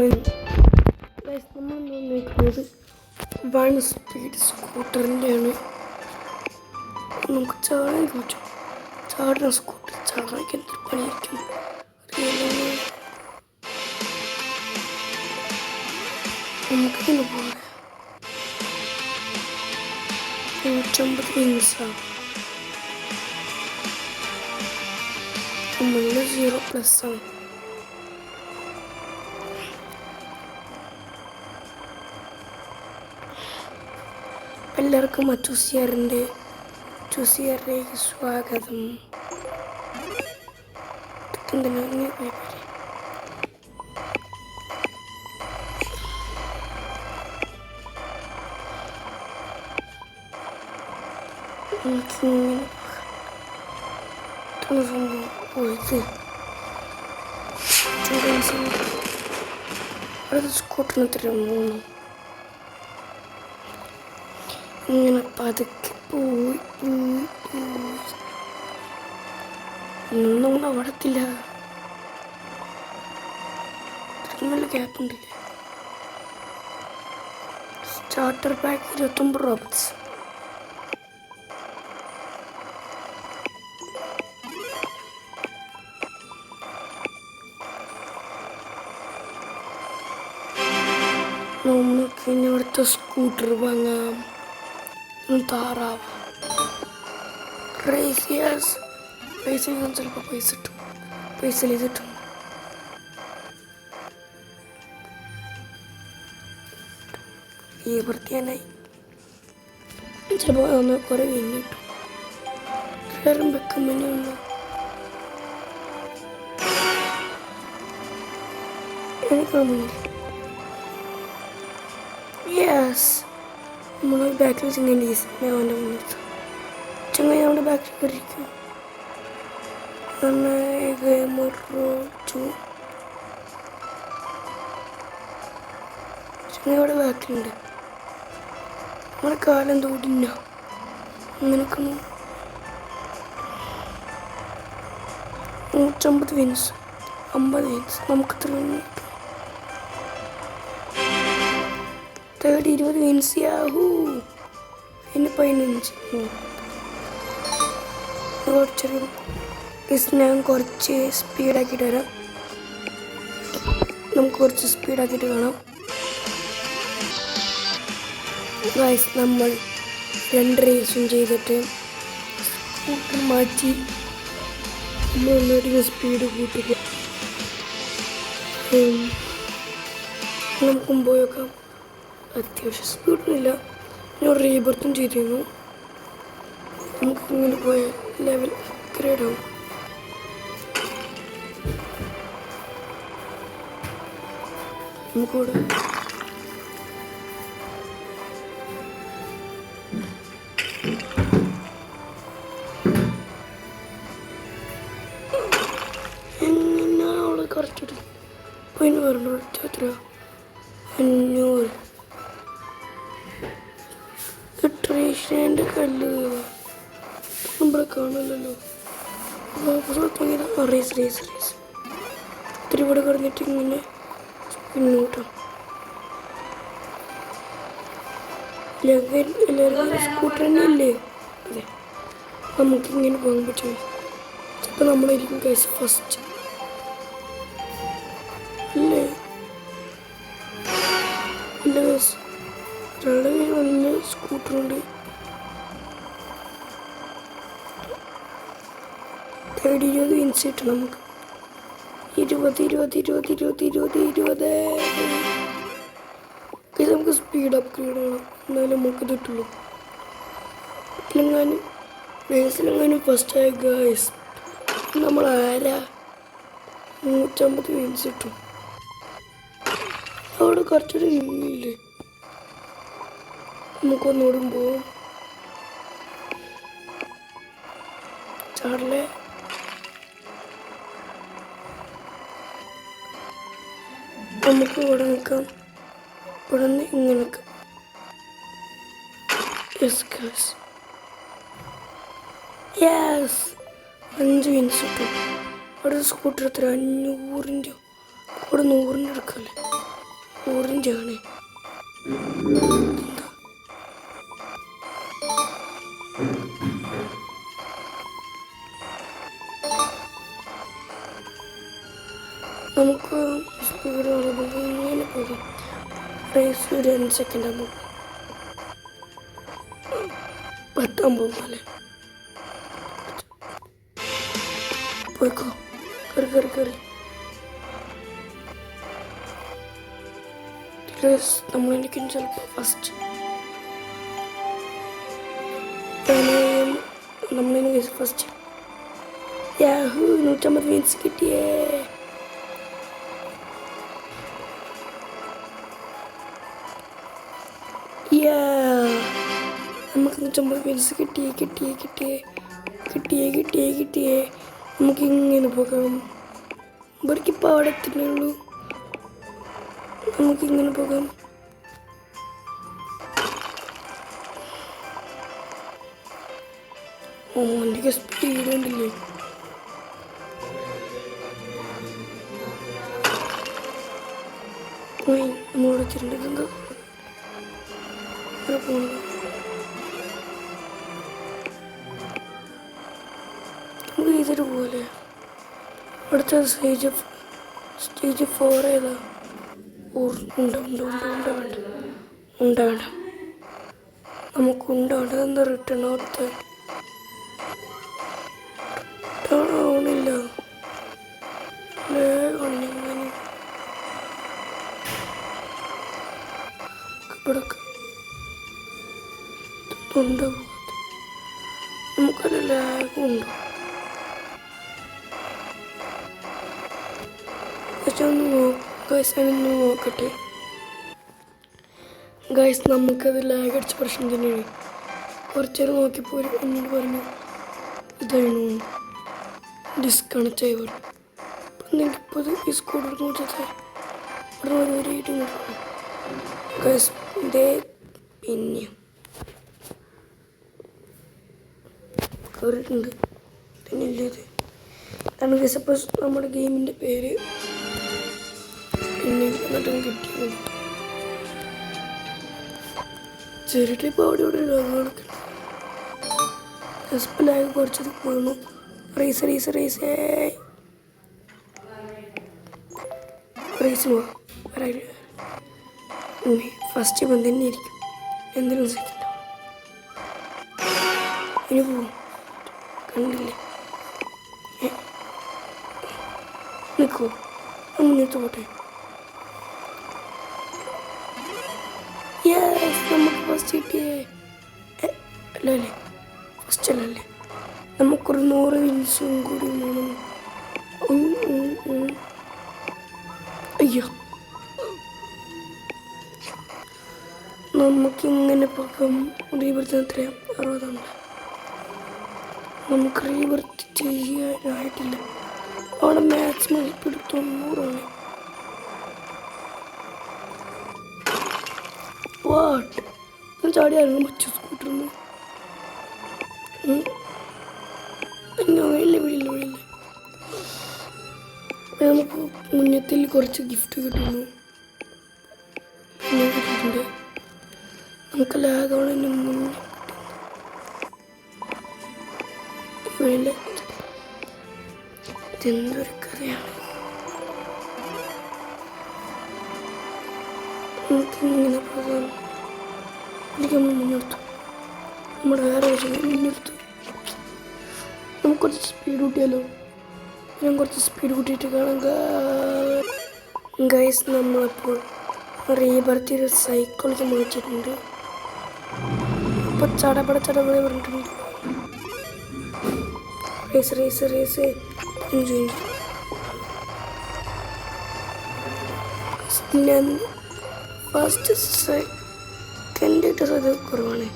നമ്മൾ നോക്കുന്നത് 1 സ്പീഡ് സ്കൂട്ടറിൻ്റെയാണ്. നമുക്ക് ചാടാൻ പറ്റും. ചാടുന്ന സ്കൂട്ടർ ചാടാനൊക്കെ എന്ത് പണിയായിരിക്കും. നമുക്കിങ്ങനെ പോകാം. 150 വിങ്സാണ്. നമ്മളിൽ 0+ ആണ്. എല്ലാവർക്കും ചൂസിയറിലേക്ക് സ്വാഗതം. സ്കൂട്ടറിന് തരുന്നു. ഇങ്ങനെ പതുക്കെ പോയി ഒന്നും അവിടത്തില്ല. നല്ല ഗ്യാപ്പുണ്ടില്ലേ. Starter pack 29 Roberts. നമുക്ക് ഇനി ഇവിടുത്തെ സ്കൂട്ടർ വാങ്ങാം. താറാവ് പൈസ ചിലപ്പോൾ പൈസ ചെയ്തിട്ടും ഈ വൃത്തിയാനായി ചിലപ്പോൾ ഒന്ന് കുറേ വീണിട്ടു. എല്ലാവരും വെക്കുമ്പോഴൊന്നും എനിക്കൊന്നുമില്ല. യെസ്, നമ്മൾ ബാക്കിൽ ചെങ്ങനെ അവൻ്റെ മുന്നത്ത് ചെങ്ങനെ അവിടെ ബാക്കിൽ കയറിയിരിക്കും. ചെങ്ങനെ അവിടെ ബാക്കിലുണ്ട്. നമ്മുടെ കാലം തോടില്ല. അങ്ങനെയൊക്കെ 150 വിൻസ്, 50 വിൻസ് നമുക്ക് കിട്ടും. 20 വിൻസ്. യാഹൂ. പിന്നെ 15. ഞാൻ കുറച്ച് സ്പീഡാക്കിയിട്ട് വരാം. നമുക്ക് കുറച്ച് സ്പീഡാക്കിയിട്ട് കാണാം. ഗൈസ്, നമ്മൾ 2 റേസും ചെയ്തിട്ട് സ്കൂട്ടർ മാറ്റി നമ്മളൊരു സ്പീഡ് കൂട്ടുക. നമുക്ക് പോയേക്കാം. അത്യാവശ്യം സ്പീഡൊന്നുമില്ല. ഞാൻ റീബർത്തും ചെയ്തിരുന്നു. നമുക്കിങ്ങനെ പോയ ലെവൽ അപ്ഗ്രേഡ് ആവും. നമുക്കിവിടെ എങ്ങനെ അവളെ കറക്റ്റ് പോയിന് പറഞ്ഞു. എത്ര 500 ട്രേഷൻ്റെ കല്ല് നമ്മളെ കാണല്ലോ. റേസ് ഇത്തിരി ഇവിടെ കിടന്നിട്ട് ഇങ്ങനെ പിന്നോട്ടാം. എല്ലാവരും സ്കൂട്ടർ തന്നെ അല്ലേ? അതെ, നമുക്കിങ്ങനെ പോകാൻ പറ്റും. ചിലപ്പോൾ നമ്മളായിരിക്കും കേസ് ഫസ്റ്റ് അല്ലേ? ഇല്ല കേസ്, ഒരാളുടെ കയ്യിൽ നല്ല സ്കൂട്ടറുണ്ട്. 20 വിൻസ് കിട്ടും നമുക്ക്. 20 നമുക്ക് സ്പീഡ് അപ്ഗ്രേഡ് ചെയ്യണം. എന്നാലും നമുക്ക് കിട്ടുള്ളൂ. റേസിലെങ്ങാനും ഫസ്റ്റ് ആയ ഗൈസ് നമ്മൾ ആരാ 150 വിൻസ് കിട്ടും. അവിടെ കുറച്ചൊരു ഇല്ലേ. നമുക്കൊന്നുകൂടും പോവും. ചാടലേ. നമുക്ക് ഇവിടെ നിൽക്കാം. ഇവിടെ നിന്ന് ഇങ്ങനെ നിൽക്കാം. യെസ്, 5 വിൻസ് കിട്ടും. അവിടെ സ്കൂട്ടർ എത്ര 500ൻ്റെ അവിടെ 100ൻ്റെ എടുക്കല്ലേ. ചാലഞ്ചാണ്. നമുക്ക് സ്പീഡ് ഇങ്ങനെ പോകും. റേസ് ഒരു 5 സെക്കൻഡ് ആകുമ്പോൾ പത്താൻ പോകും അല്ലേ. പോയിക്കോ, കയറി കയറി കയറി. നമ്മളെനിക്കും ചിലപ്പോൾ ഫസ്റ്റ് നമ്മളെനിക്ക് ഫസ്റ്റ്. യാഹൂ 150 മീൻസ് കിട്ടിയേ. നമുക്ക് 150 മീൻസ് കിട്ടിയേ. നമുക്കിങ്ങനെ പോകാം. ഇവിടേക്ക് പാടത്തിനുള്ളൂ. നമുക്കിങ്ങനെ പോകാം. ഓ എനിക്ക് സ്പീഡ് ഉണ്ടല്ലേ. നമ്മളോട് ചിരണ്ടത് പോകുന്നത്. നമുക്ക് ഇതൊരു പോലെ അടുത്ത സ്റ്റേജ് 4 ഏതാ? വേണ്ട. നമുക്ക് ഉണ്ടാവേണ്ട. എന്താ റിട്ടേൺ ആവണില്ല. നമുക്കല്ല ലാഗുണ്ടോ? ഒന്ന് നോക്കട്ടെ ഗൈസ്. നമുക്കത് ലാഗ് അടിച്ച പ്രശ്നം തന്നെയാണ്. കുറച്ചേരം നോക്കിയപ്പോൾ എന്നോട് പറഞ്ഞു ഇതായിരുന്നു ഡിസ്കണക്റ്റ് ആയി പറഞ്ഞു. അപ്പം എനിക്കിപ്പോൾ ഈ സ്കൂളിൽ നോക്കിയത് ഇവിടെ വരെയായിട്ട് നോക്കണം ഗൈസ്. ഇതേ പിന്നെ കയറിയിട്ടുണ്ട്. പിന്നില്ല ഇത് കാരണം ഗൈസ്. അപ്പോൾ നമ്മുടെ ഗെയിമിൻ്റെ പേര് പിന്നെ എന്നിട്ടും കിട്ടിയത് ചെറിയ അവിടെ ലാഗ് കുറച്ചത് പോകണു. റേസിന് പോകാം. ഫസ്റ്റ് ഇപ്പം തന്നെ ഇരിക്കും. എന്തെങ്കിലും സെക്കൻഡ് ഇനി പോവും. കണ്ടില്ലേ നിൽക്കുമോ? മുന്നോട്ട് പോട്ടെ. നമുക്ക് ഫസ്റ്റ് കിട്ടിയേ അല്ലേ? ഫസ്റ്റ് അല്ലല്ലേ? നമുക്കൊരു 100 വിൻസും കൂടി വേണം. അയ്യോ, നമുക്കിങ്ങനെ പോകാം. റീബർത്തിന് എത്രയാണ്? 60. നമുക്ക് റീബർത്ത് ചെയ്യാനായിട്ടില്ല. അവിടെ മാക്സിമം ഇപ്പോൾ 90 വാട്ട് ഞാൻ ചാടി ഇറങ്ങാൻ പറ്റൂ സ്കൂട്ടറിന്? വീടില്ല. നമുക്ക് മുന്നത്തിൽ കുറച്ച് ഗിഫ്റ്റ് കിട്ടുന്നു. പിന്നെ കിട്ടിയിട്ടുണ്ട്. നമുക്ക് ലാഗാണ് മുന്നേ വീടില്ല. ഇതെന്തൊരു കഥയാണ്. നമുക്കിങ്ങനെ പോകാം. എനിക്ക് മുന്നെടുത്തു. നമ്മുടെ വേറെ മുന്നെടുത്തു. നമുക്ക് കുറച്ച് സ്പീഡ് കൂട്ടിയാലോ? ഞാൻ കുറച്ച് സ്പീഡ് കൂട്ടിയിട്ട് കാണാം ഗൈസ്. നമ്മളിപ്പോൾ റീബർത്തി ഒരു സൈക്കോളജി മേടിച്ചിട്ടുണ്ട്. അപ്പോൾ ചടപട പറഞ്ഞിട്ടുണ്ട്. റേസ് ഞാൻ ഫസ്റ്റ് സെക്കൻഡ് ഇട്ടത് അത് കുറവാണ്.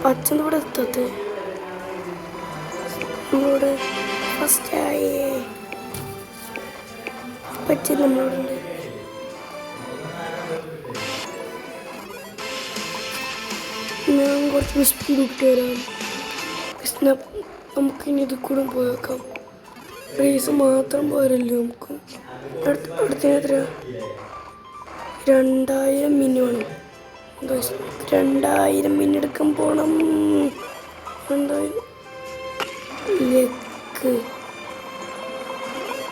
പച്ചന്ന് ഇവിടെ എത്തത്തെ നമ്മളോട് ഫസ്റ്റായേ പച്ച നമ്മളോടുണ്ട്. കുറച്ച് സ്പീഡ് വിട്ട് വരാം. നമുക്കിനി ഇത് കൂടെ പോയേക്കാം. റേസ് മാത്രം പോരല്ലോ നമുക്ക്. അടുത്ത എത്ര 2000 മിനി വേണം. 2000 മിനി എടുക്കാൻ പോകണം. 2000 ലേക്ക്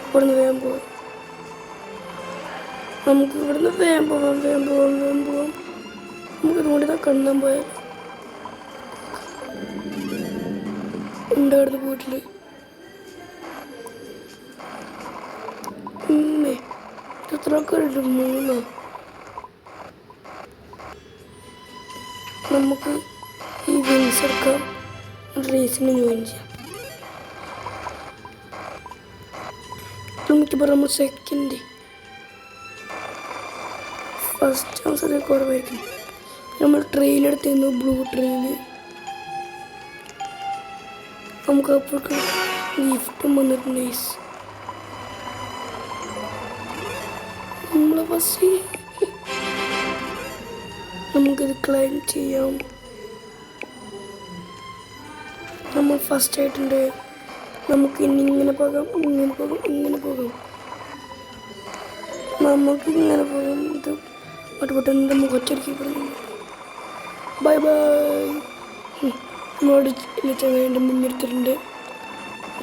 ഇവിടുന്ന് വേഗം പോവാം. നമുക്ക് ഇവിടുന്ന് വേഗം പോവാം. നമുക്ക് ഇതുകൊണ്ട് കണ്ണാൻ പോയാൽ ഉണ്ടായിരുന്നു വീട്ടില്. എത്ര ആൾക്കാരുണ്ട്? 3. നമുക്ക് ഈ വിൻസ് എടുക്കാം. റേസിന് ജോയിൻ ചെയ്യാം. മിക്കപ്പോൾ നമ്മൾ സെക്കൻഡ് ഫസ്റ്റ് ചാൻസ് അത് കുറവായിരിക്കും. നമ്മൾ ട്രെയിൻ എടുത്തിരുന്നു, ബ്ലൂ ട്രെയിൻ. നമുക്ക് അപ്പോഴേക്കും ഗിഫ്റ്റും വന്നിട്ടുണ്ട്. നമ്മളെ ബസ് നമുക്കിത് ക്ലൈം ചെയ്യാം. നമ്മൾ ഫസ്റ്റ് ആയിട്ടുണ്ട്. നമുക്ക് ഇനി ഇങ്ങനെ പോകാം. നമുക്ക് ഇങ്ങനെ പോകാം. ഇത് ഒറ്റപ്പെട്ടെൻ്റെ മുഖച്ചടിക്ക് ബൈ. നമ്മളോട് ചങ്ങാൻ്റെ മുന്നെടുത്തിട്ടുണ്ട്.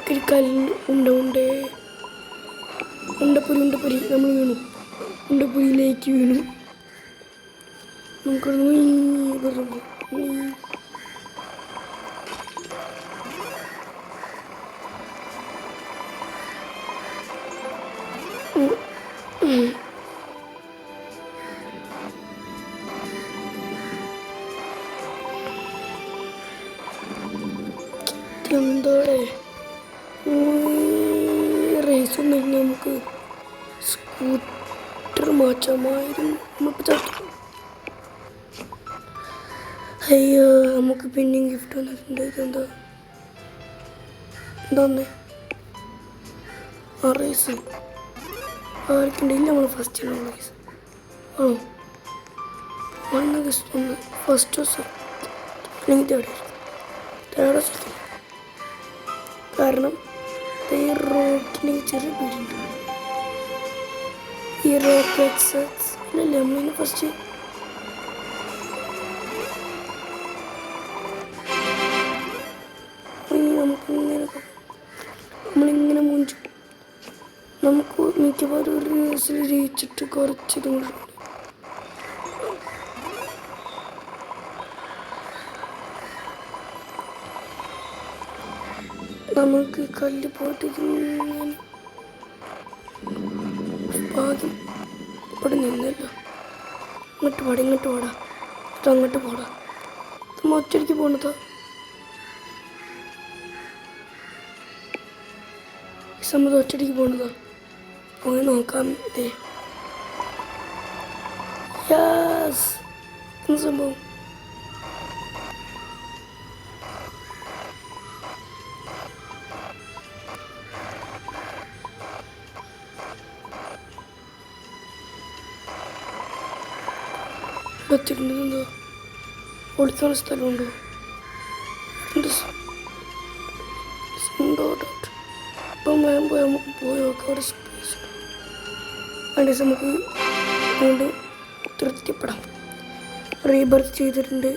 ഒരു കല്ല് ഉണ്ടപ്പൊരി നമ്മൾ വീണു. ഉണ്ടപ്പൊരിയിലേക്ക് വീണു. നമുക്കൊന്ന് എന്തോടെ റേസ് ഒന്നും നമുക്ക് സ്കൂട്ടർ മാറ്റാമായിരുന്നു. അയ്യോ, നമുക്ക് പിന്നെയും ഗിഫ്റ്റ് വന്നിട്ടുണ്ട്. എന്താന്നേ ആ റേസ് ആർക്കുണ്ടെങ്കിൽ നമ്മൾ ഫസ്റ്റ് റേസ് ആണോ? ഒന്ന് ഫസ്റ്റ് അല്ലെങ്കിൽ തേർഡ് കാരണം ഈ റോക്കിന് ചെറിയ പേരുണ്ട്. ഈ റോക്ക് എക്സസ് അല്ലല്ലേ നമ്മളിങ്ങനെ ഫസ്റ്റ് നമ്മളിങ്ങനെ മുഞ്ചു. നമുക്ക് മിക്കവാറും ഒരു റേസിൽ ജയിച്ചിട്ട് കുറച്ച് ദൂരം നമുക്ക് കല്ല് പോയിട്ട് ഭാഗ്യം ഇവിടെ നിന്നല്ലോ. ഇങ്ങോട്ട് പോടാ അങ്ങോട്ട് പോടാ. ഒറ്റയ്ക്ക് പോണതാ. സമയത്ത് ഒറ്റയ്ക്ക് പോണതാ. പോയി നോക്കാം. സംഭവം എത്തിയിട്ടുണ്ടെന്തോ ഒളിക്കാനുള്ള സ്ഥലമുണ്ടോ? ഇപ്പം വേഗം പോയി നമുക്ക് പോയി നോക്കാം. അവിടെ സ്പേസ് അതിൻ്റെ നമുക്ക് അതുകൊണ്ട് തൃപ്തിപ്പെടാം. റീബർത്ത് ചെയ്തിട്ടുണ്ട്.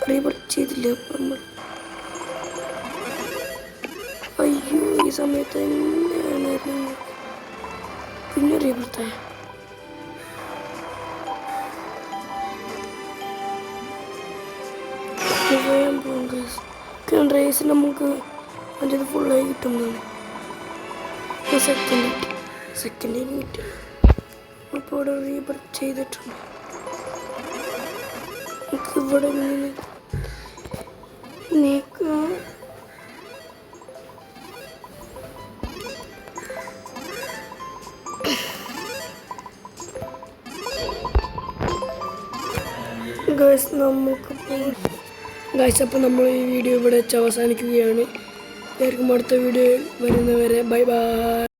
റീബർത്ത് ചെയ്തില്ല നമ്മൾ. അയ്യോ, ഈ സമയത്ത് തന്നെയാണ് പിന്നെ റീബർത്തായ. റേസ് നമുക്ക് അതിൻ്റെ ഫുള്ളായി കിട്ടുന്നതാണ്. സെക്കൻഡിന് കിട്ടും. അപ്പോൾ ഇവിടെ റീബർത്ത് ചെയ്തിട്ടുണ്ട്. നമുക്ക് ഇവിടെ നീക്കാം. അപ്പോൾ നമ്മൾ ഈ വീഡിയോ ഇവിടെ വെച്ച് അവസാനിക്കുകയാണ്. എല്ലാവർക്കും അടുത്ത വീഡിയോ വരുന്നവരെ ബൈ ബൈ.